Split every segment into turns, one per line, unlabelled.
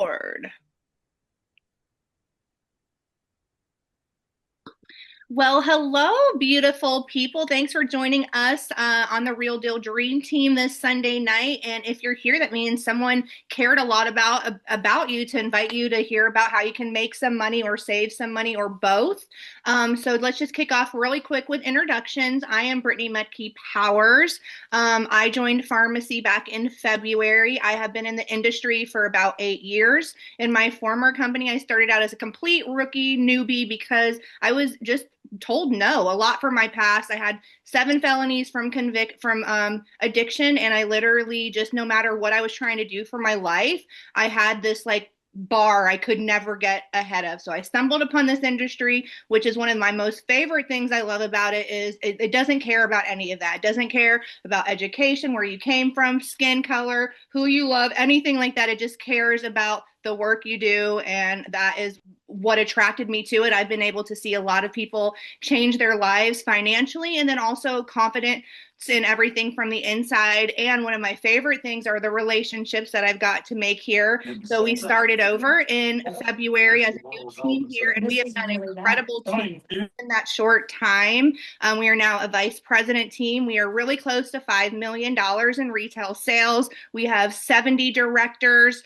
record. Well, hello, beautiful people. Thanks for joining us on the Real Deal Dream Team this Sunday night. And if you're here, that means someone cared a lot about you to invite you to hear about how you can make some money or save some money or both. So let's just kick off really quick with introductions. I am Brittany Mudkey Powers. I joined FARMASI back in February. I have been in the industry for about 8 years. In my former company, I started out as a complete rookie newbie because I was just told no a lot from my past. I had 7 felonies from addiction, and I literally just, no matter what I was trying to do for my life, I had this like bar I could never get ahead of. So I stumbled upon this industry, which is one of my most favorite things I love about it. Is it doesn't care about any of that. It doesn't care about education, where you came from, skin color, who you love, anything like that. It just cares about the work you do, and that is what attracted me to it. I've been able to see a lot of people change their lives financially, and then also confident in everything from the inside. And one of my favorite things are the relationships that I've got to make here. So we started over in February as a new team here, and we have done incredible change in that short time. We are now a vice president team. We are really close to $5 million in retail sales. We have 70 directors.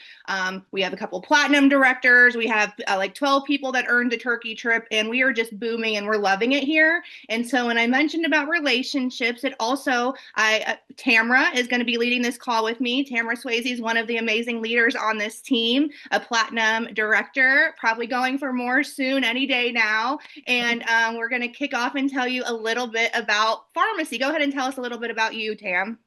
We have a couple platinum directors. We have like 12 people that earned the turkey trip, and we are just booming and we're loving it here. And so when I mentioned about relationships, it also, Tamra is going to be leading this call with me. Tamra Swayze is one of the amazing leaders on this team, a platinum director, probably going for more soon, any day now. And we're going to kick off and tell you a little bit about FARMASI. Go ahead and tell us a little bit about you, Tam.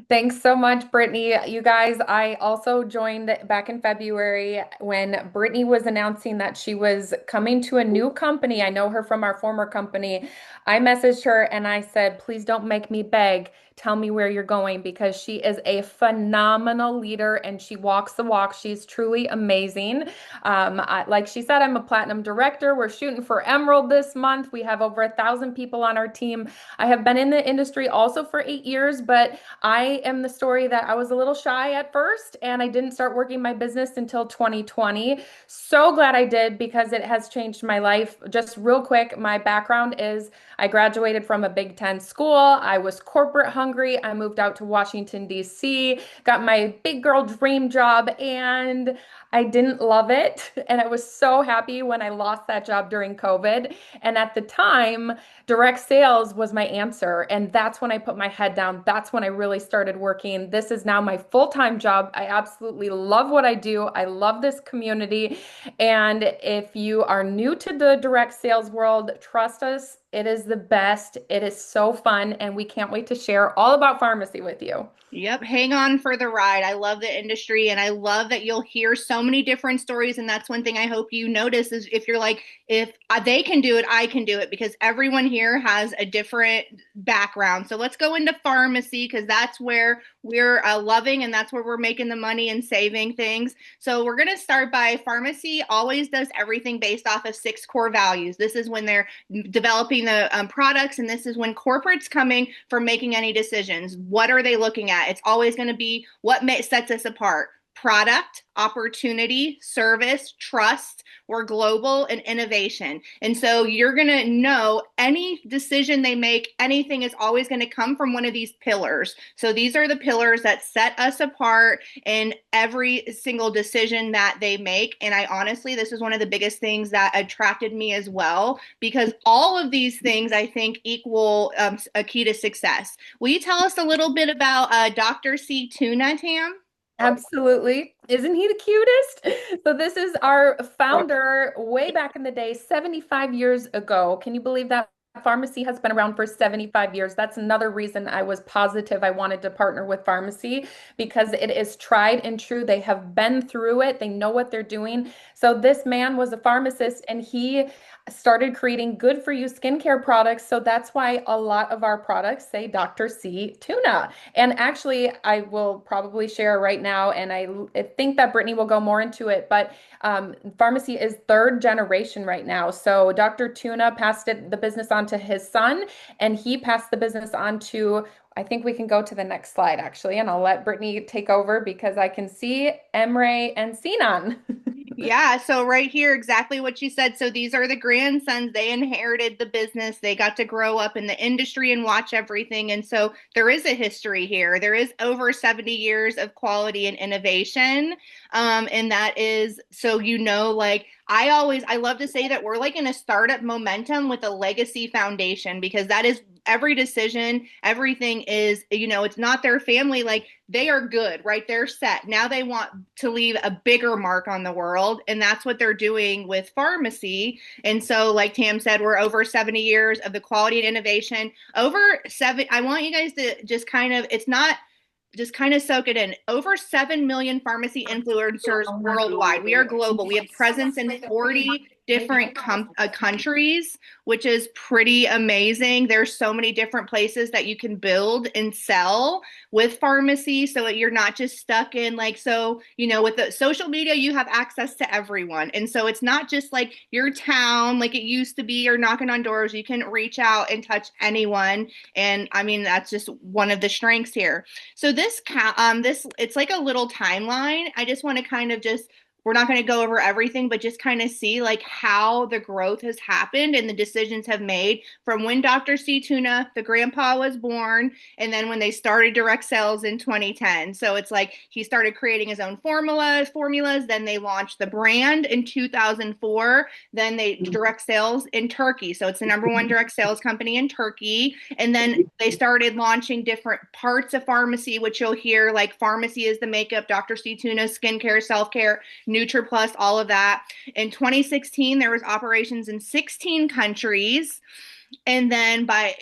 Thanks so much, Brittany. You guys, I also joined back in February when Brittany was announcing that she was coming to a new company. I know her from our former company. I messaged her and I said, please don't make me beg. Tell me where you're going, because she is a phenomenal leader and she walks the walk. She's truly amazing. Like she said, I'm a platinum director. We're shooting for Emerald this month. We have over 1,000 people on our team. I have been in the industry also for 8 years, but I am the story that I was a little shy at first and I didn't start working my business until 2020. So glad I did, because it has changed my life. Just real quick, my background is I graduated from a Big Ten school. I was corporate hungry. I moved out to Washington, D.C., got my big girl dream job, and I didn't love it. And I was so happy when I lost that job during COVID. And at the time, direct sales was my answer. And that's when I put my head down. That's when I really started working. This is now my full-time job. I absolutely love what I do. I love this community. And if you are new to the direct sales world, trust us, it is the best. It is so fun. And we can't wait to share all about FARMASI with you.
Yep, hang on for the ride. I love the industry, and I love that you'll hear so many different stories. And that's one thing I hope you notice is, if you're like, if they can do it, I can do it, because everyone here has a different background. So let's go into FARMASI, because that's where we're loving, and that's where we're making the money and saving things. So we're going to start by, FARMASI always does everything based off of 6 core values. This is when they're developing the products, and this is when corporate's coming for making any decisions. What are they looking at? It's always going to be what sets us apart: product, opportunity, service, trust, or global, and innovation. And so you're going to know any decision they make, anything is always going to come from one of these pillars. So these are the pillars that set us apart in every single decision that they make. And I honestly, this is one of the biggest things that attracted me as well, because all of these things I think equal a key to success. Will you tell us a little bit about Dr. C. Tuna, Tam?
Absolutely. Isn't he the cutest? So this is our founder way back in the day, 75 years ago. Can you believe that? FARMASI has been around for 75 years. That's another reason I was positive I wanted to partner with FARMASI, because it is tried and true. They have been through it. They know what they're doing. So this man was a pharmacist and he started creating good for you skincare products. So that's why a lot of our products say Dr. C tuna. And actually, I will probably share right now, and I think that Brittany will go more into it, but FARMASI is third generation right now. So Dr. Tuna passed the business on to his son, and he passed the business on to I think we can go to the next slide actually, and I'll let Brittany take over because I can see Emre and Sinan.
Yeah, so right here, exactly what you said. So these are the grandsons. They inherited the business. They got to grow up in the industry and watch everything. And so there is a history here. There is over 70 years of quality and innovation. And that is, so like I love to say that we're like in a startup momentum with a legacy foundation because that is every decision, everything is, it's not their family. Like they are good, right? They're set. Now they want to leave a bigger mark on the world. And that's what they're doing with FARMASI. And so, like Tam said, we're over 70 years of the quality and innovation. Over seven, I want you guys to just kind of, it's not, just kind of soak it in. Over 7 million pharmacy influencers worldwide. We are global. We have presence in 40 different countries, which is pretty amazing. There's so many different places that you can build and sell with FARMASI so that you're not just stuck in like, so, with the social media, you have access to everyone. And so it's not just like your town like it used to be or knocking on doors. You can reach out and touch anyone. And I mean, that's just one of the strengths here. So this it's like a little timeline. I just want to kind of just we're not going to go over everything, but just kind of see like how the growth has happened and the decisions have made from when Dr. C Tuna, the grandpa, was born, and then when they started direct sales in 2010. So it's like he started creating his own formulas. Then they launched the brand in 2004. Then they direct sales in Turkey. So it's the number one direct sales company in Turkey. And then they started launching different parts of FARMASI, which you'll hear like FARMASI is the makeup, Dr. C Tuna, skincare, self-care, NutriPlus, all of that. In 2016, there was operations in 16 countries. And then by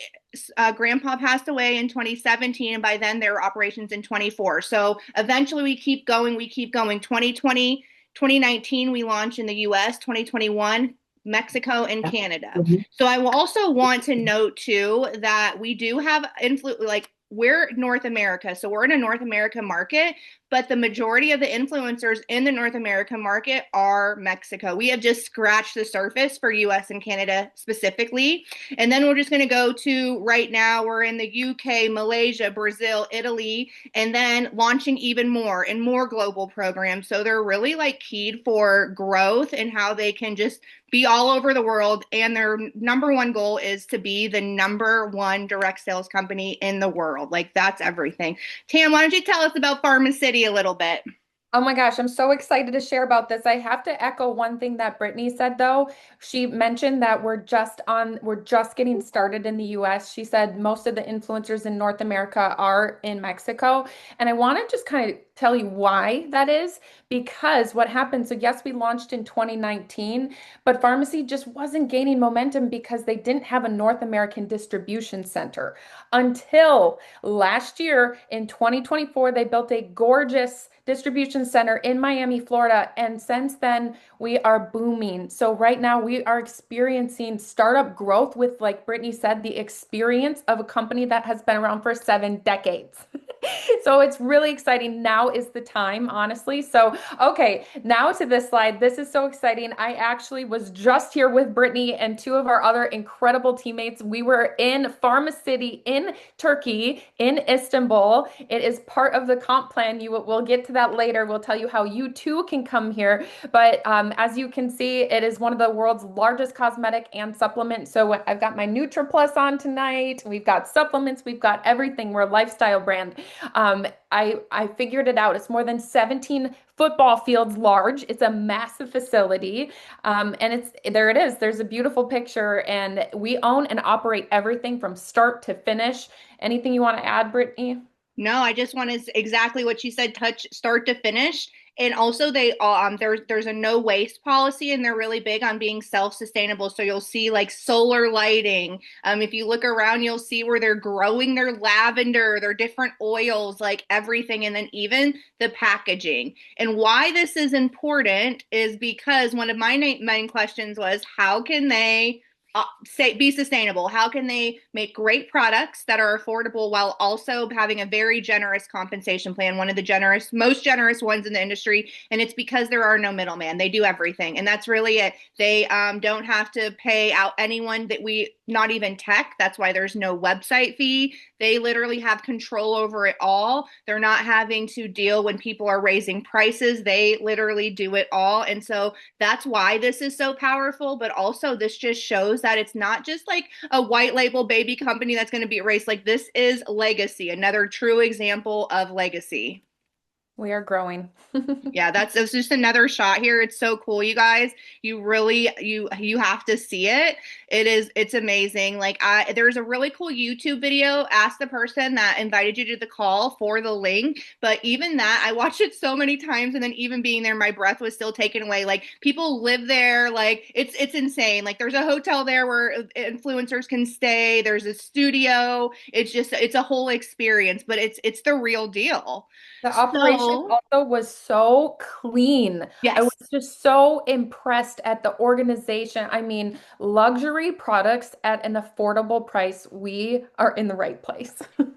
grandpa passed away in 2017, and by then there were operations in 24. So eventually we keep going. 2020, 2019, we launched in the US, 2021, Mexico and Canada. Mm-hmm. So I will also want to note too that we do have influence, like we're North America. So we're in a North America market, but the majority of the influencers in the North America market are Mexico. We have just scratched the surface for US and Canada specifically. And then we're just going to go to right now, we're in the UK, Malaysia, Brazil, Italy, and then launching even more and more global programs. So they're really like keyed for growth and how they can just be all over the world. And their number one goal is to be the number one direct sales company in the world. Like that's everything. Tam, why don't you tell us about Pharmacity a little bit?
Oh my gosh, I'm so excited to share about this. I have to echo one thing that Brittany said though. She mentioned that we're just getting started in the US. She said most of the influencers in North America are in Mexico. And I want to just kind of tell you why that is, because what happened, so yes, we launched in 2019, but FARMASI just wasn't gaining momentum because they didn't have a North American distribution center. Until last year in 2024, they built a gorgeous distribution center in Miami, Florida. And since then, we are booming. So right now we are experiencing startup growth with, like Brittany said, the experience of a company that has been around for 7 decades. So it's really exciting. Now is the time, honestly. So, okay, now to this slide. This is so exciting. I actually was just here with Brittany and two of our other incredible teammates. We were in FARMACITY in Turkey, in Istanbul. It is part of the comp plan. We'll get to that later. We'll tell you how you too can come here. But as you can see, it is one of the world's largest cosmetic and supplement. So I've got my NutriPlus on tonight. We've got supplements. We've got everything. We're a lifestyle brand. I figured it out. It's more than 17 football fields large. It's a massive facility. And there it is. There's a beautiful picture. And we own and operate everything from start to finish. Anything you want to add, Brittany?
No, I just want to exactly what you said, touch start to finish. And also they there's a no waste policy and they're really big on being self-sustainable. So you'll see like solar lighting. If you look around, you'll see where they're growing their lavender, their different oils, like everything, and then even the packaging. And why this is important is because one of my main questions was how can they be sustainable? How can they make great products that are affordable while also having a very generous compensation plan? One of the most generous ones in the industry. And it's because there are no middleman. They do everything. And that's really it. They don't have to pay out anyone that not even tech. That's why there's no website fee. They literally have control over it all. They're not having to deal when people are raising prices. They literally do it all. And so that's why this is so powerful. But also, this just shows that it's not just like a white label baby company that's going to be erased. Like, this is legacy, another true example of legacy.
We are growing.
Yeah, that's just another shot here. It's so cool, you guys. You really you have to see it. It's amazing. Like there's a really cool YouTube video. Ask the person that invited you to the call for the link. But even that, I watched it so many times, and then even being there, my breath was still taken away. Like people live there. Like it's insane. Like there's a hotel there where influencers can stay. There's a studio. It's a whole experience, but it's the real deal.
The operation
So,
also was so clean. I was
yes.
just so impressed at the organization. I mean, luxury products at an affordable price. We are in the right place.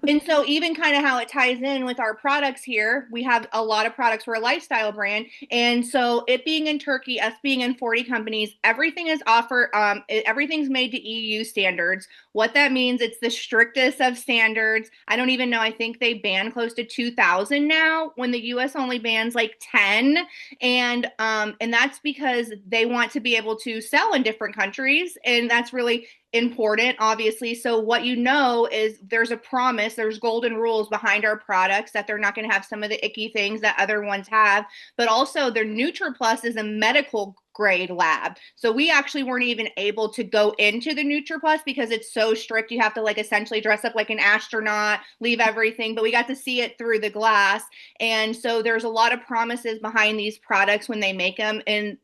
And so, even kind of how it ties in with our products here, we have a lot of products. We're a lifestyle brand. And so, it being in Turkey, us being in 40 companies, everything is offered, everything's made to EU standards. What that means, it's the strictest of standards. I don't even know. I think they ban close to 2,000 now when the US only bans like 10. And that's because they want to be able to sell in different countries. And that's really important, obviously. So what you know is there's a promise, there's golden rules behind our products that they're not going to have some of the icky things that other ones have, but also their NutriPlus is a medical grade lab. So we actually weren't even able to go into the NutriPlus because it's so strict. You have to like essentially dress up like an astronaut, leave everything, but we got to see it through the glass. And so there's a lot of promises behind these products when they make them. And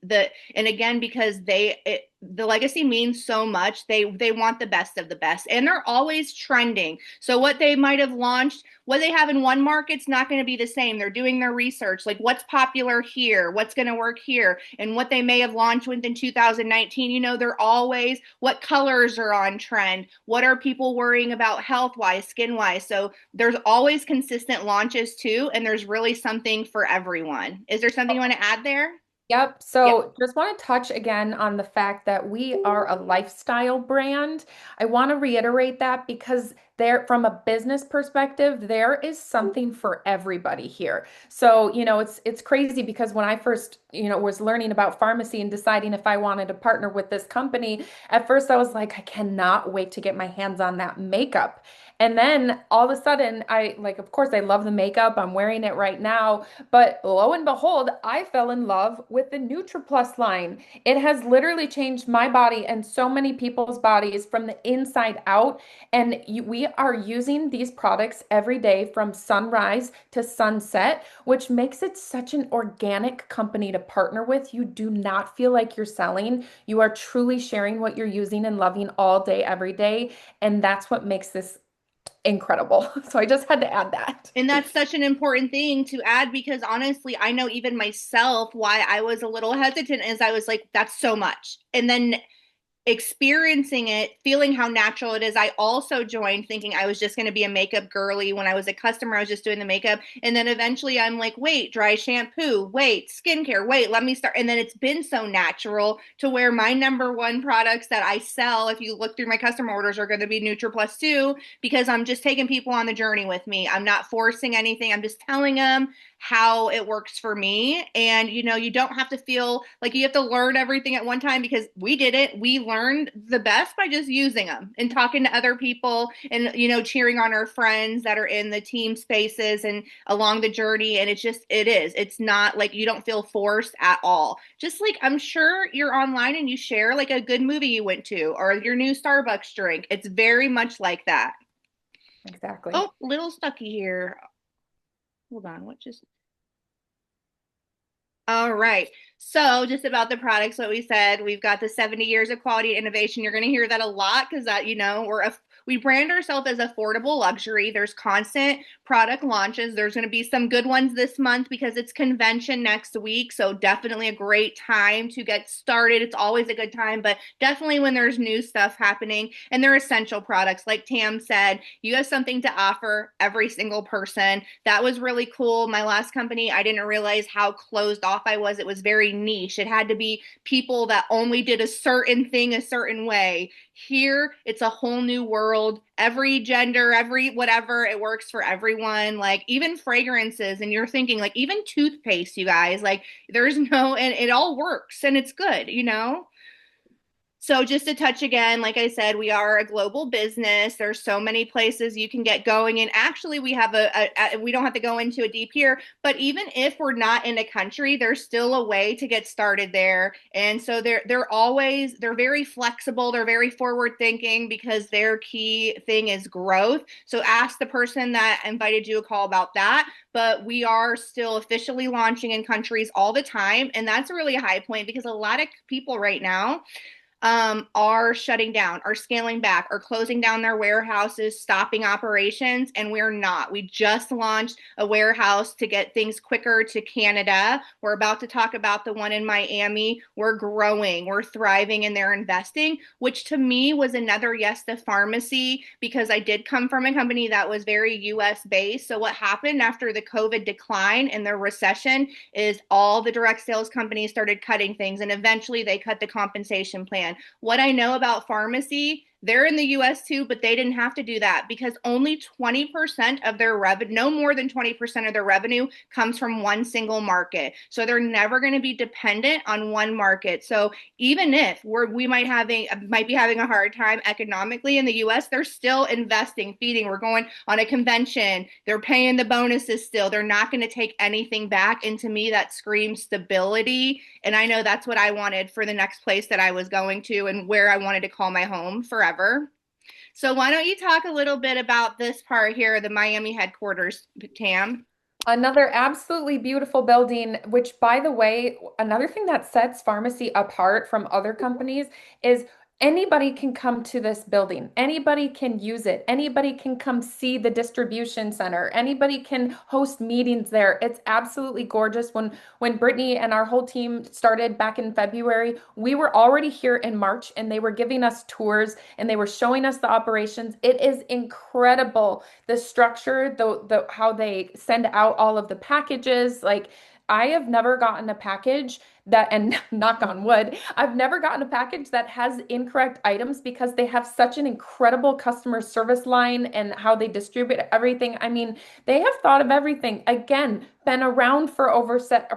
again, because the legacy means so much, they want the best of the best, and they're always trending. So what they might have launched, what they have in one market's not going to be the same. They're doing their research, like what's popular here, what's going to work here, and what they may have launched within 2019. They're always, what colors are on trend, what are people worrying about health wise, skin wise. So there's always consistent launches too, and there's really something for everyone. Is there something you want to add there?
Yep.
Yeah.
So just want to touch again on the fact that we are a lifestyle brand. I want to reiterate that because there, from a business perspective, there is something for everybody here. So, it's crazy because when I first, was learning about pharmacy and deciding if I wanted to partner with this company, at first I was like, I cannot wait to get my hands on that makeup. And then all of a sudden, of course, I love the makeup. I'm wearing it right now. But lo and behold, I fell in love with the NutriPlus line. It has literally changed my body and so many people's bodies from the inside out. And we are using these products every day from sunrise to sunset, which makes it such an organic company to partner with. You do not feel like you're selling. You are truly sharing what you're using and loving all day, every day. And that's what makes this incredible. So I just had to add that.
And that's such an important thing to add because honestly, I know even myself why I was a little hesitant is I was like, that's so much. And then experiencing it, feeling how natural it is. I also joined thinking I was just going to be a makeup girly. When I was a customer, I was just doing the makeup. And then eventually I'm like, wait, dry shampoo, wait, skincare, wait, let me start. And then it's been so natural to where my number one products that I sell, if you look through my customer orders, are going to be NutriPlus 2 because I'm just taking people on the journey with me. I'm not forcing anything. I'm just telling them how it works for me. And you don't have to feel like you have to learn everything at one time because we did it. We learned the best by just using them and talking to other people and cheering on our friends that are in the team spaces and along the journey. And it's not like you don't feel forced at all. Just like I'm sure you're online and you share like a good movie you went to or your new Starbucks drink. It's very much like that.
Exactly.
Oh, little stucky here. Hold on, what just all right. So, just about the products, what we said, we've got the 70 years of quality and innovation. You're going to hear that a lot because that, we brand ourselves as affordable luxury. There's constant product launches. There's going to be some good ones this month because it's convention next week. So definitely a great time to get started. It's always a good time, but definitely when there's new stuff happening, and they're essential products. Like Tam said, you have something to offer every single person. That was really cool. My last company, I didn't realize how closed off I was. It was very niche. It had to be people that only did a certain thing a certain way. Here, it's a whole new world. Every gender, every whatever, it works for everyone. Like even fragrances, and you're thinking, like, even toothpaste, you guys, like, there's no, and it all works and it's good, you know? So just to touch again, like I said, we are a global business. There's so many places you can get going. And actually we have we don't have to go into it deep here, but even if we're not in a country, there's still a way to get started there. And so they're very flexible. They're very forward thinking because their key thing is growth. So ask the person that invited you a call about that. But we are still officially launching in countries all the time. And that's really a high point because a lot of people right now are shutting down, are scaling back, are closing down their warehouses, stopping operations, and we're not. We just launched a warehouse to get things quicker to Canada. We're about to talk about the one in Miami. We're growing, we're thriving, and they're investing, which to me was another yes to pharmacy because I did come from a company that was very US based. So what happened after the COVID decline and the recession is all the direct sales companies started cutting things, and eventually they cut the compensation plan. What I know about pharmacy, they're in the US too, but they didn't have to do that because only 20% of their revenue, no more than 20% of their revenue comes from one single market. So they're never going to be dependent on one market. So even if we might be having a hard time economically in the US, they're still investing, feeding. We're going on a convention. They're paying the bonuses still. They're not going to take anything back. And to me, that screams stability. And I know that's what I wanted for the next place that I was going to and where I wanted to call my home forever. So why don't you talk a little bit about this part here, the Miami headquarters, Tam?
Another absolutely beautiful building, which, by the way, another thing that sets pharmacy apart from other companies is anybody can come to this building. Anybody can use it. Anybody can come see the distribution center. Anybody can host meetings there. It's absolutely gorgeous. When Brittany and our whole team started back in February, we were already here in March and they were giving us tours and they were showing us the operations. It is incredible, the structure, the how they send out all of the packages. Like, I have never gotten a package that, and knock on wood, I've never gotten a package that has incorrect items because they have such an incredible customer service line and how they distribute everything. I mean, they have thought of everything. Again, been around for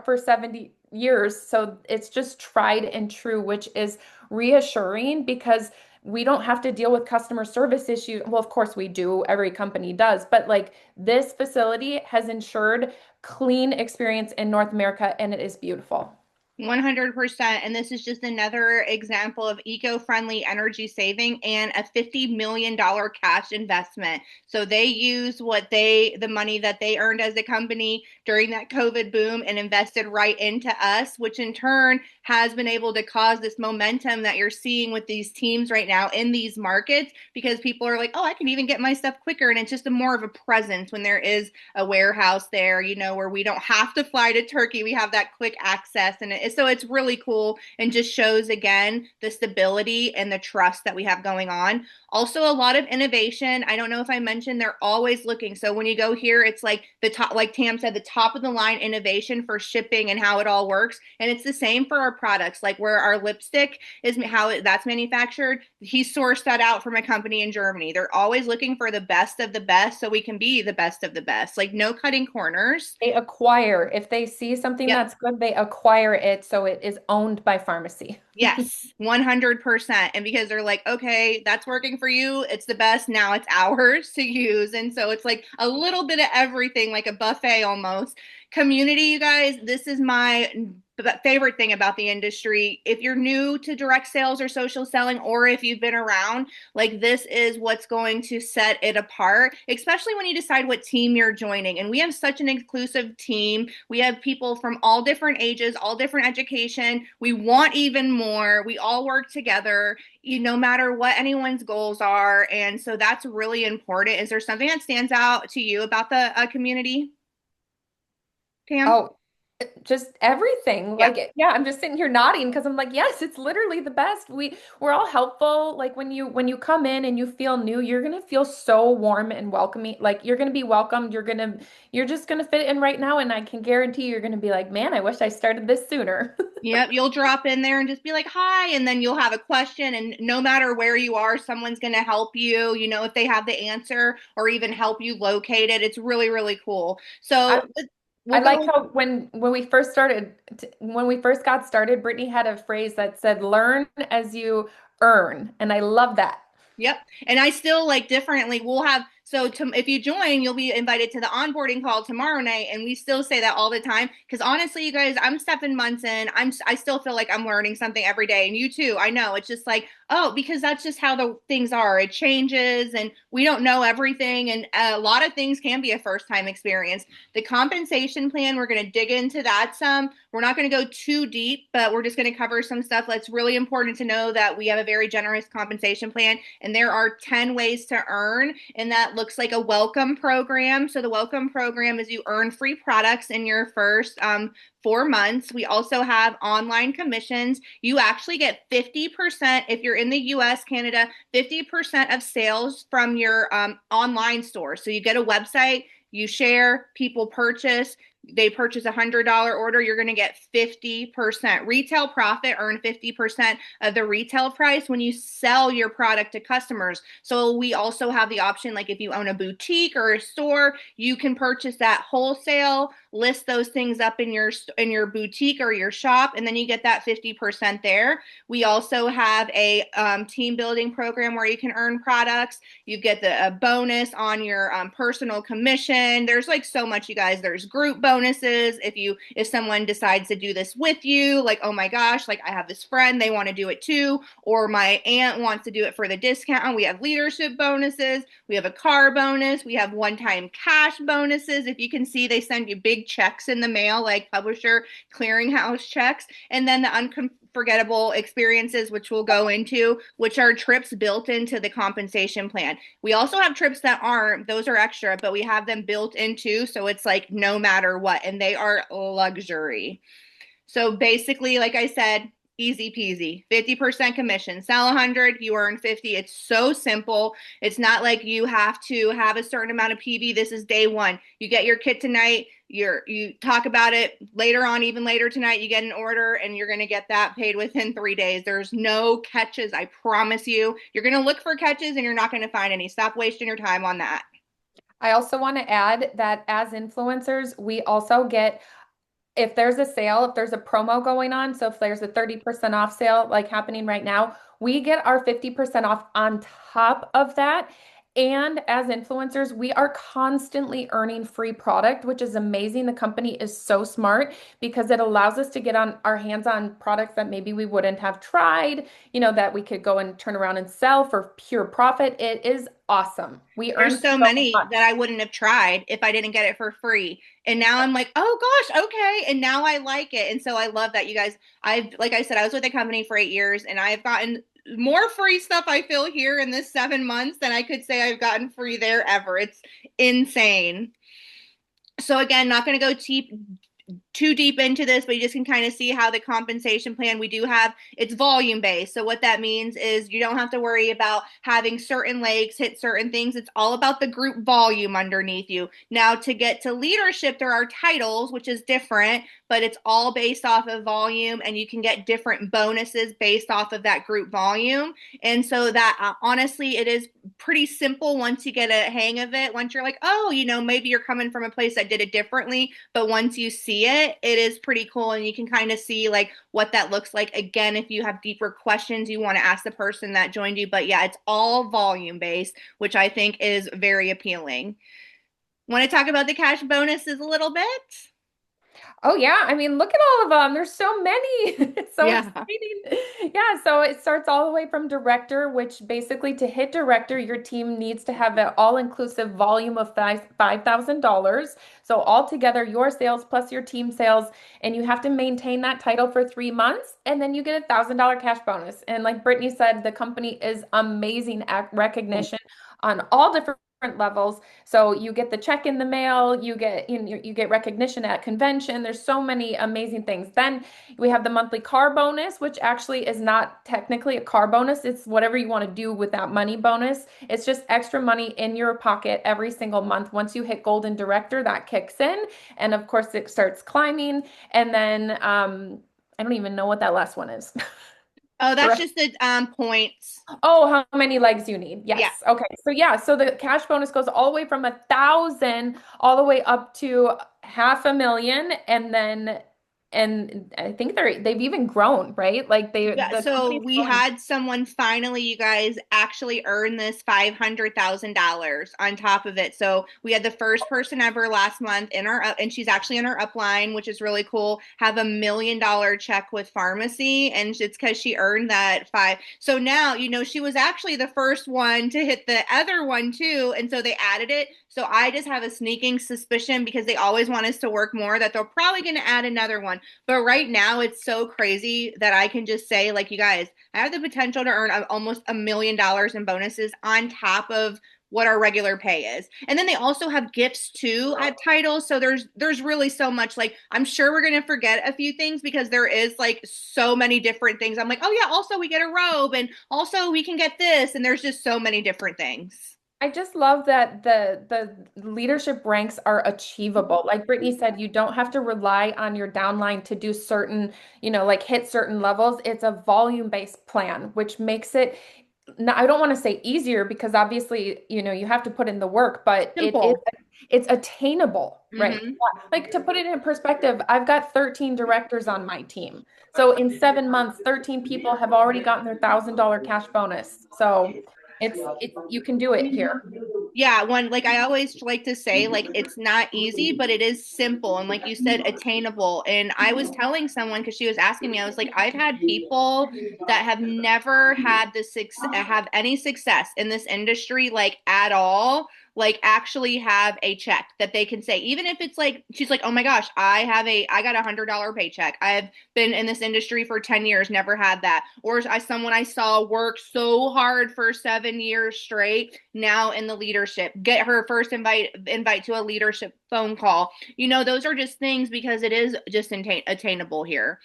for 70 years, so it's just tried and true, which is reassuring because we don't have to deal with customer service issues. Well, of course we do. Every company does. But like, this facility has ensured clean experience in North America and it is beautiful.
100%. And this is just another example of eco-friendly energy saving and a $50 million cash investment. So they use the money that they earned as a company during that COVID boom and invested right into us, which in turn has been able to cause this momentum that you're seeing with these teams right now in these markets because people are like, oh, I can even get my stuff quicker. And it's just more of a presence when there is a warehouse there, where we don't have to fly to Turkey. We have that quick access. And so it's really cool and just shows again the stability and the trust that we have going on. Also, a lot of innovation. I don't know if I mentioned they're always looking. So when you go here, it's like the top, like Tam said, the top of the line innovation for shipping and how it all works. And it's the same for our products, like where our lipstick is, that's manufactured. He sourced that out from a company in Germany. They're always looking for the best of the best so we can be the best of the best. Like no cutting corners.
They acquire, if they see something
Yep.
that's good, they acquire it so it is owned by pharmacy.
Yes, 100%. And because they're like, okay, that's working for you, it's the best. Now it's ours to use. And so it's like a little bit of everything, like a buffet almost. Community, you guys, this is my favorite thing about the industry. If you're new to direct sales or social selling, or if you've been around, like this is what's going to set it apart, especially when you decide what team you're joining. And we have such an inclusive team. We have people from all different ages, all different education. We want even more. We all work together, no matter what anyone's goals are. And so that's really important. Is there something that stands out to you about the community, Tam?
Oh, just everything.
Yeah.
Like, yeah, I'm just sitting here nodding because I'm like, yes, it's literally the best. We're all helpful. Like when you come in and you feel new, you're gonna feel so warm and welcoming. Like you're gonna be welcomed. You're just gonna fit in right now, and I can guarantee you're gonna be like, man, I wish I started this sooner.
Yep, you'll drop in there and just be like, hi, and then you'll have a question, and no matter where you are, someone's going to help you, if they have the answer or even help you locate it. It's really, really cool.
I
So
I
we'll
like
go.
how when we first started when we first got started, Brittany had a phrase that said, "Learn as you earn," and I love that.
Yep. And I still like differently. We'll have if you join, you'll be invited to the onboarding call tomorrow night, and we still say that all the time because honestly, you guys, I'm 7 months in. I still feel like I'm learning something every day, and you too. I know it's just like because that's just how the things are. It changes, and we don't know everything, and a lot of things can be a first time experience. The compensation plan, we're going to dig into that some. We're not going to go too deep, but we're just going to cover some stuff that's really important to know that we have a very generous compensation plan, and there are 10 ways to earn, and that looks like a welcome program. So the welcome program is you earn free products in your first 4 months. We also have online commissions. You actually get 50% if you're in the US, Canada, 50% of sales from your online store. So you get a website, you share, people purchase, they purchase $100 order, you're going to get 50%. Retail profit, earn 50% of the retail price when you sell your product to customers. So we also have the option, like if you own a boutique or a store, you can purchase that wholesale, list those things up in your boutique or your shop, and then you get that 50% there. We also have a team building program where you can earn products. You get a bonus on your personal commission. There's like so much, you guys. There's group bonuses if someone decides to do this with you, like, oh my gosh, like I have this friend, they want to do it too, or my aunt wants to do it for the discount. We have leadership bonuses, we have a car bonus, we have one-time cash bonuses. If you can see, they send you big checks in the mail, like publisher clearinghouse checks, and then the unforgettable experiences, which we'll go into, which are trips built into the compensation plan. We also have trips that aren't, those are extra, but we have them built into, so it's like no matter what, and they are luxury. So basically, like I said, easy peasy. 50% commission. Sell 100, you earn 50. It's so simple. It's not like you have to have a certain amount of PV. This is day one. You get your kit tonight. You talk about it later on, even later tonight, you get an order and you're going to get that paid within 3 days. There's no catches. I promise you. You're going to look for catches and you're not going to find any. Stop wasting your time on that.
I also want to add that as influencers, we also get if there's a sale, if there's a promo going on, so if there's a 30% off sale like happening right now, we get our 50% off on top of that. And as influencers, we are constantly earning free product, which is amazing. The company is so smart because it allows us to get on our hands on products that maybe we wouldn't have tried, that we could go and turn around and sell for pure profit. It is awesome. We earn
There's so
so
many
much.
that I wouldn't have tried if I didn't get it for free. And now I'm like, oh gosh, okay. And now I like it. And so I love that, you guys. Like I said, I was with the company for 8 years and I've gotten more free stuff, I feel, here in this 7 months than I could say I've gotten free there ever. It's insane. So again, not going to go too deep into this, but you just can kind of see how the compensation plan we do have, it's volume based. So what that means is you don't have to worry about having certain legs hit certain things. It's all about the group volume underneath you. Now to get to leadership, there are titles, which is different, but it's all based off of volume, and you can get different bonuses based off of that group volume. And so that honestly, it is pretty simple once you get a hang of it. Once you're like, oh, maybe you're coming from a place that did it differently, but once you see it, it is pretty cool, and you can kind of see like what that looks like. Again, if you have deeper questions you want to ask the person that joined you, but yeah, it's all volume based, which I think is very appealing. Want to talk about the cash bonuses a little bit?
Oh yeah, I mean, look at all of them. There's so many. It's so
Yeah.
exciting. Yeah, so it starts all the way from director, which basically to hit director, your team needs to have an all-inclusive volume of $5,000. So altogether, your sales plus your team sales, and you have to maintain that title for 3 months, and then you get $1,000 cash bonus. And like Brittany said, the company is amazing at recognition on all different levels. So you get the check in the mail, you get recognition at convention. There's so many amazing things. Then we have the monthly car bonus, which actually is not technically a car bonus. It's whatever you want to do with that money bonus. It's just extra money in your pocket every single month. Once you hit Golden Director, that kicks in, and of course it starts climbing. And then I don't even know what that last one is.
Oh, that's just the points.
Oh, how many legs you need?
Yeah.
Yes. Okay. So yeah, so the cash bonus goes all the way from 1,000 all the way up to 500,000, and I think they've even grown, right? Like
Yeah,
the
so
company's
we
growing.
had someone finally, you guys, actually earn this $500,000 on top of it. So we had the first person ever last month in our and she's actually in our upline, which is really cool, have $1 million check with pharmacy, and it's because she earned that five. So now, she was actually the first one to hit the other one too, and so they added it. So I just have a sneaking suspicion because they always want us to work more that they're probably going to add another one. But right now, it's so crazy that I can just say, like, you guys, I have the potential to earn almost $1 million in bonuses on top of what our regular pay is. And then they also have gifts too at titles. So there's really so much. Like, I'm sure we're gonna forget a few things because there is like so many different things. I'm like, oh yeah, also we get a robe, and also we can get this, and there's just so many different things.
I just love that the leadership ranks are achievable. Like Brittany said, you don't have to rely on your downline to do certain, like hit certain levels. It's a volume-based plan, which makes it, no, I don't want to say easier because obviously, you have to put in the work, but
Simple.
it's attainable, right?
Mm-hmm.
Like to put it in perspective, I've got 13 directors on my team. So in 7 months, 13 people have already gotten their $1,000 cash bonus. So you can do it here.
Yeah, one, like I always like to say, like it's not easy, but it is simple and, like you said, attainable. And I was telling someone because she was asking me, I was like, I've had people that have never had have any success in this industry, like at all, like actually have a check that they can say, even if it's like, she's like, oh my gosh, I got $100 paycheck. I've been in this industry for 10 years, never had that. Or someone I saw work so hard for 7 years straight, now in the leadership, get her first invite to a leadership phone call. Those are just things because it is just attainable here.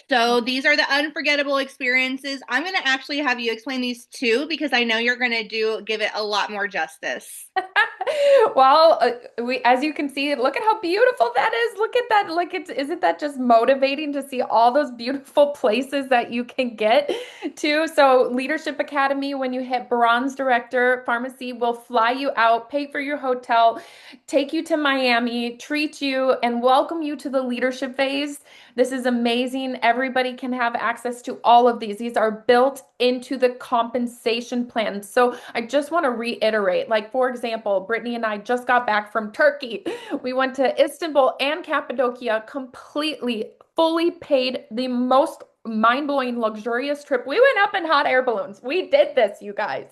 So these are the unforgettable experiences. I'm going to actually have you explain these too because I know you're going to give it a lot more justice.
Well, as you can see, look at how beautiful that is. Look at that. Like isn't that just motivating to see all those beautiful places that you can get to? So, Leadership Academy, when you hit bronze director, pharmacy will fly you out, pay for your hotel, take you to Miami, treat you, and welcome you to the leadership phase. This is amazing. Everybody can have access to all of these. These are built into the compensation plan. So I just want to reiterate, like for example, Brittany and I just got back from Turkey. We went to Istanbul and Cappadocia, completely fully paid, the most mind-blowing luxurious trip. We went up in hot air balloons. We did this, you guys.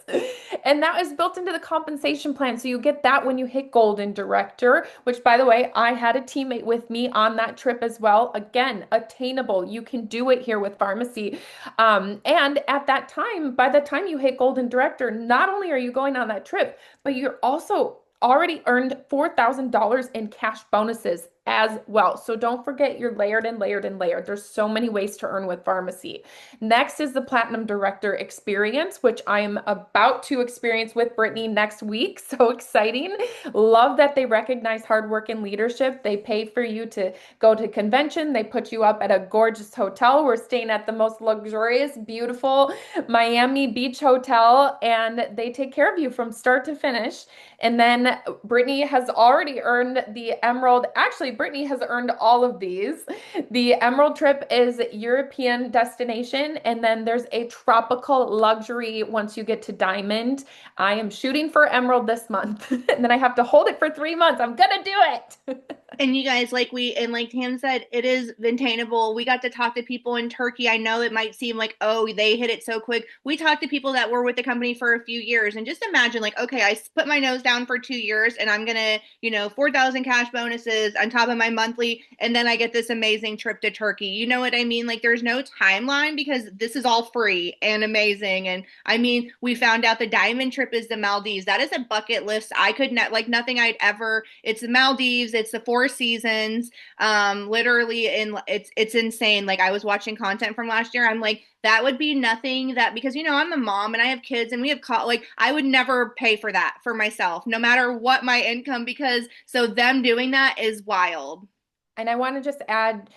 And that is built into the compensation plan. So you get that when you hit Golden Director, which by the way, I had a teammate with me on that trip as well. Again, attainable. You can do it here with FARMASI. And at that time, by the time you hit Golden Director, not only are you going on that trip, but you're also already earned $4,000 in cash bonuses as well. So don't forget you're layered and layered and layered. There's so many ways to earn with FARMASI. Next is the Platinum Director experience, which I am about to experience with Brittany next week. So exciting. Love that they recognize hard work and leadership. They pay for you to go to convention. They put you up at a gorgeous hotel. We're staying at the most luxurious, beautiful Miami Beach hotel, and they take care of you from start to finish. And then Brittany has already earned the Emerald. Actually, Brittany has earned all of these. The Emerald trip is European destination, and then there's a tropical luxury once you get to Diamond. I am shooting for Emerald this month, and then I have to hold it for 3 months. I'm gonna do it.
And you guys, like Tam said, it is maintainable. We got to talk to people in Turkey. I know it might seem like, oh, they hit it so quick. We talked to people that were with the company for a few years, and just imagine, like, okay, I put my nose down for 2 years, and I'm gonna, 4,000 cash bonuses on top of my monthly, and then I get this amazing trip to Turkey. You know what I mean? Like, there's no timeline because this is all free and amazing. And I mean, we found out the diamond trip is the Maldives. That is a bucket list. I could not, like, nothing I'd ever. It's the Maldives. It's the Four Seasons. Literally, in it's insane. Like, I was watching content from last year. I'm like, that would be nothing that, because I'm a mom and I have kids and we have like, I would never pay for that for myself, no matter what my income, because so them doing that is wild.
And I want to just add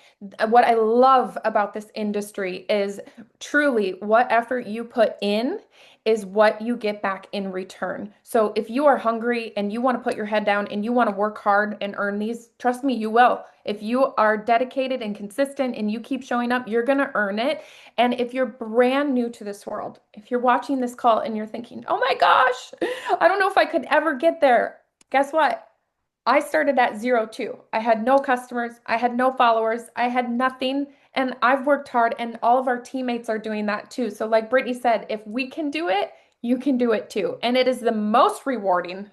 what I love about this industry is truly what effort you put in is what you get back in return. So if you are hungry and you want to put your head down and you want to work hard and earn these, trust me, you will. If you are dedicated and consistent and you keep showing up, you're going to earn it. And if you're brand new to this world, if you're watching this call and you're thinking, oh my gosh, I don't know if I could ever get there, guess what? I started at zero too. I had no customers, I had no followers, I had nothing, and I've worked hard, and all of our teammates are doing that too. So, like Brittany said, if we can do it, you can do it too. And it is the most rewarding.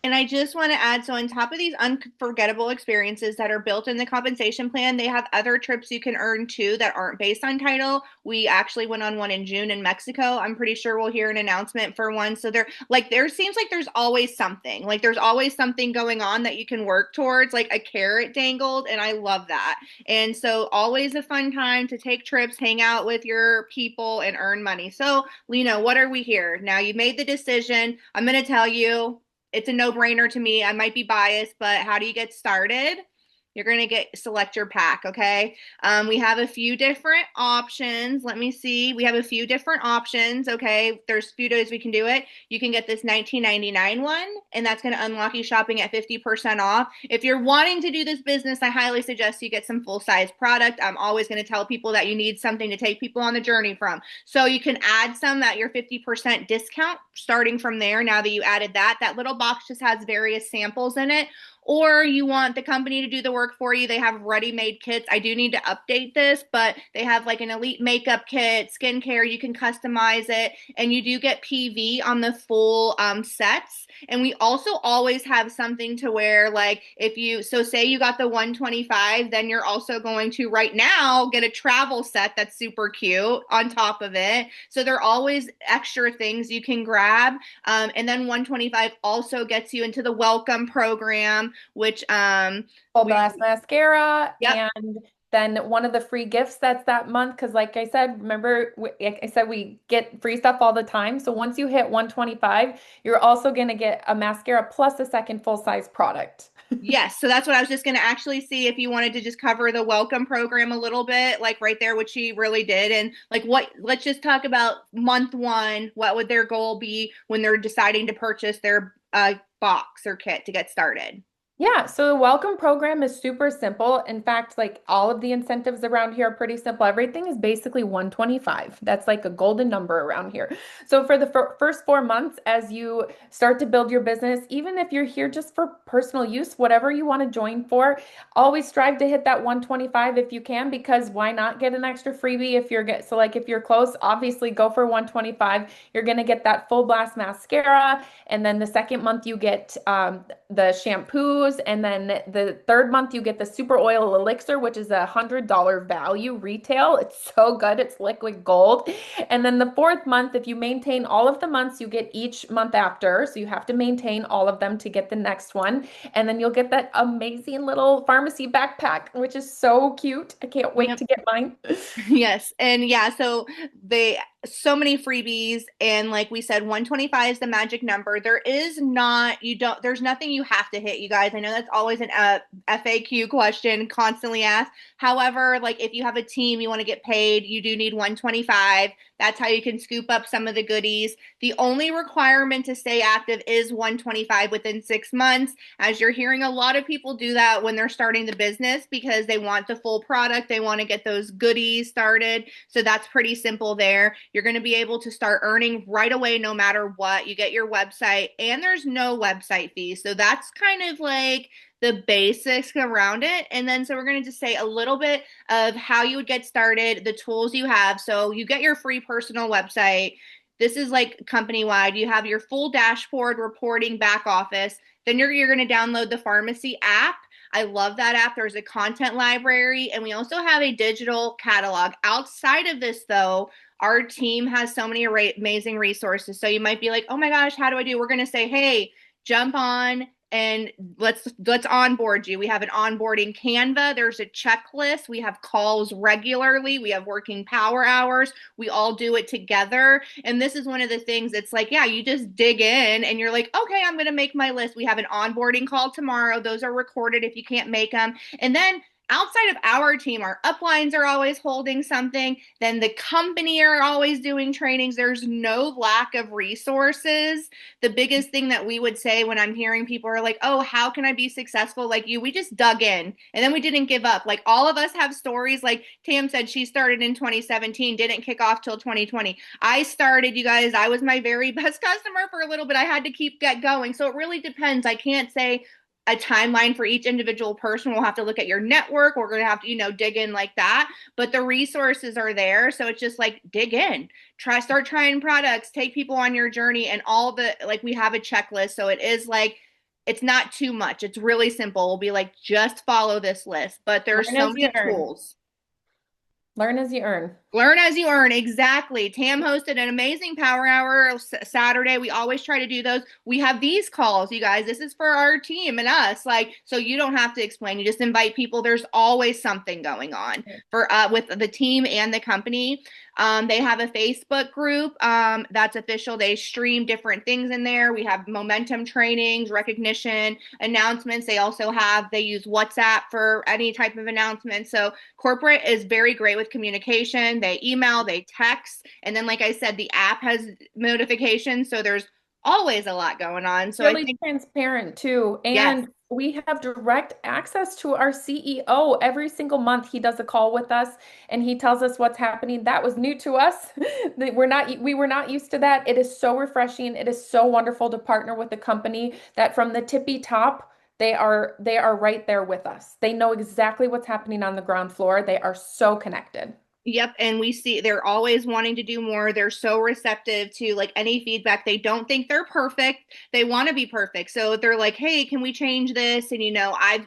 And I just want to add, so on top of these unforgettable experiences that are built in the compensation plan, they have other trips you can earn too that aren't based on title. We actually went on one in June in Mexico. I'm pretty sure we'll hear an announcement for one. So there seems like there's always something. Like there's always something going on that you can work towards, like a carrot dangled, and I love that. And so always a fun time to take trips, hang out with your people and earn money. So, what are we here? Now you made the decision. I'm going to tell you, it's a no-brainer to me. I might be biased, but how do you get started? You're going to select your pack, okay? We have a few different options. Let me see. We have a few different options, okay? There's a few ways we can do it. You can get this 1999 one, and that's going to unlock you shopping at 50% off. If you're wanting to do this business, I highly suggest you get some full-size product. I'm always going to tell people that you need something to take people on the journey from. So you can add some at your 50% discount starting from there. Now that you added that, that little box just has various samples in it. Or you want the company to do the work for you. They have ready-made kits. I do need to update this, but they have like an elite makeup kit, skincare. You can customize it, and you do get PV on the full sets. And we also always have something to wear, like if you, so say you got the 125, then you're also going to right now get a travel set that's super cute on top of it. So there are always extra things you can grab. And then 125 also gets you into the welcome program, which
Full
we
Blast Mascara,
yep.
and then one of the free gifts that's that month, because like I said, remember, like I said, we get free stuff all the time. So once you hit 125, you're also going to get a mascara plus a second full-size product.
Yes, so that's what I was just going to actually see if you wanted to just cover the welcome program a little bit, like right there, which she really did. And like let's just talk about month one. What would their goal be when they're deciding to purchase their box or kit to get started?
Yeah, so the welcome program is super simple. In fact, like all of the incentives around here are pretty simple. Everything is basically 125. That's like a golden number around here. So for the first 4 months, as you start to build your business, even if you're here just for personal use, whatever you want to join for, always strive to hit that 125 if you can, because why not get an extra freebie if you're so like if you're close, obviously go for 125. You're gonna get that full blast mascara, and then the second month you get the shampoos, and then the third month you get the super oil elixir, which is $100 value retail. It's so good. It's liquid gold. And then the fourth month, if you maintain all of the months, you get each month after. So you have to maintain all of them to get the next one. And then you'll get that amazing little pharmacy backpack, which is so cute. I can't wait
Yep.
to get mine.
Yes. And yeah, so they so many freebies, and like we said, 125 is the magic number. There is not, you don't, there's nothing you have to hit, you guys. I know that's always an FAQ question constantly asked. However, like if you have a team, you want to get paid, you do need 125. That's how you can scoop up some of the goodies. The only requirement to stay active is 125 within 6 months. As you're hearing, a lot of people do that when they're starting the business because they want the full product. They want to get those goodies started. So that's pretty simple there. You're going to be able to start earning right away no matter what. You get your website, and there's no website fee. So that's kind of like the basics around it. And then, so we're going to just say a little bit of how you would get started, the tools you have. So you get your free personal website. This is like company wide. You have your full dashboard, reporting, back office. Then you're going to download the FARMASI app. I love that app. There's a content library, and we also have a digital catalog. Outside of this, though, our team has so many amazing resources. So you might be like, oh my gosh, how do I do? We're going to say, hey, jump on and let's onboard you. We have an onboarding Canva. There's a checklist. We have calls regularly. We have working power hours. We all do it together. And this is one of the things that's like, yeah, you just dig in and you're like, okay, I'm going to make my list. We have an onboarding call tomorrow. Those are recorded if you can't make them. And then outside of our team, our uplines are always holding something. Then the company are always doing trainings. There's no lack of resources. The biggest thing that we would say when I'm hearing people are like, oh, how can I be successful like you? We just dug in and then we didn't give up. Like all of us have stories. Like Tam said, she started in 2017, didn't kick off till 2020. I started, you guys, I was my very best customer for a little bit. I had to get going. So it really depends. I can't say a timeline for each individual person. We'll have to look at your network. We're going to have to, dig in like that. But the resources are there. So it's just like dig in, start trying products, take people on your journey, and all the, like, we have a checklist. So it is like, it's not too much. It's really simple. We'll be like, just follow this list. But there's
Learn
so
as you
many
earn.
tools.
Learn as you earn.
Learn as you earn. Exactly. Tam hosted an amazing power hour Saturday. We always try to do those. We have these calls, you guys. This is for our team and us. Like, so you don't have to explain. You just invite people. There's always something going on for with the team and the company. They have a Facebook group that's official. They stream different things in there. We have momentum trainings, recognition, announcements. They use WhatsApp for any type of announcement. So corporate is very great with communication. They email, they text, and then, like I said, the app has notifications. So there's always a lot going on. So I
Really
think,
transparent too.
yes.
And we have direct access to our CEO. Every single month he does a call with us and he tells us what's happening. That was new to us. We were not used to that. It is so refreshing. It is so wonderful to partner with a company that from the tippy top, they are right there with us. They know exactly what's happening on the ground floor. They are so connected.
Yep, and we see they're always wanting to do more. They're so receptive to like any feedback. They don't think they're perfect. They want to be perfect. So they're like, "Hey, can we change this?" And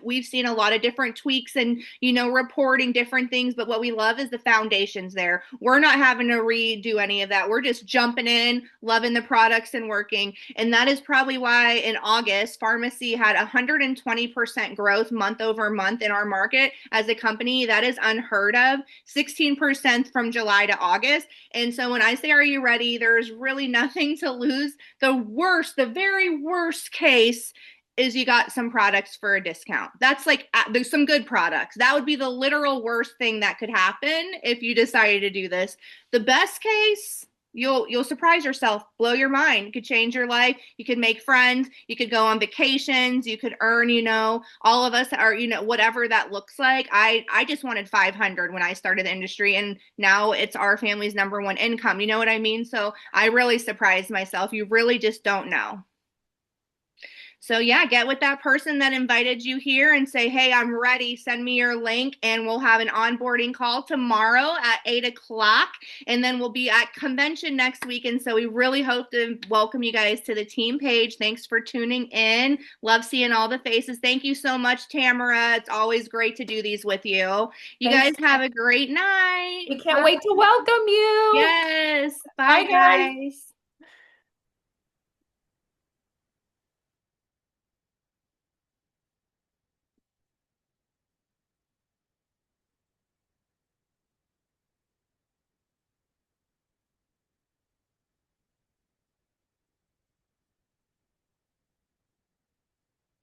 we've seen a lot of different tweaks and reporting different things, but what we love is the foundations there. We're not having to redo any of that. We're just jumping in, loving the products and working. And that is probably why in August, FARMASI had 120% growth month over month in our market as a company. That is unheard of. 16% from July to August. And so when I say, are you ready? There's really nothing to lose. The very worst case is you got some products for a discount. That's like, there's some good products. That would be the literal worst thing that could happen if you decided to do this. The best case, you'll surprise yourself, blow your mind. You could change your life. You could make friends. You could go on vacations. You could earn, all of us are, whatever that looks like. I just wanted 500 when I started the industry, and now it's our family's number one income. You know what I mean? So I really surprised myself. You really just don't know. So yeah, get with that person that invited you here and say, hey, I'm ready. Send me your link and we'll have an onboarding call tomorrow at 8 o'clock. And then we'll be at convention next week. And so we really hope to welcome you guys to the team page. Thanks for tuning in. Love seeing all the faces. Thank you so much, Tamara. It's always great to do these with you. You
Thanks.
guys have a great night.
We can't
Bye.
wait to welcome you.
Yes. Bye,
Bye, guys.
guys.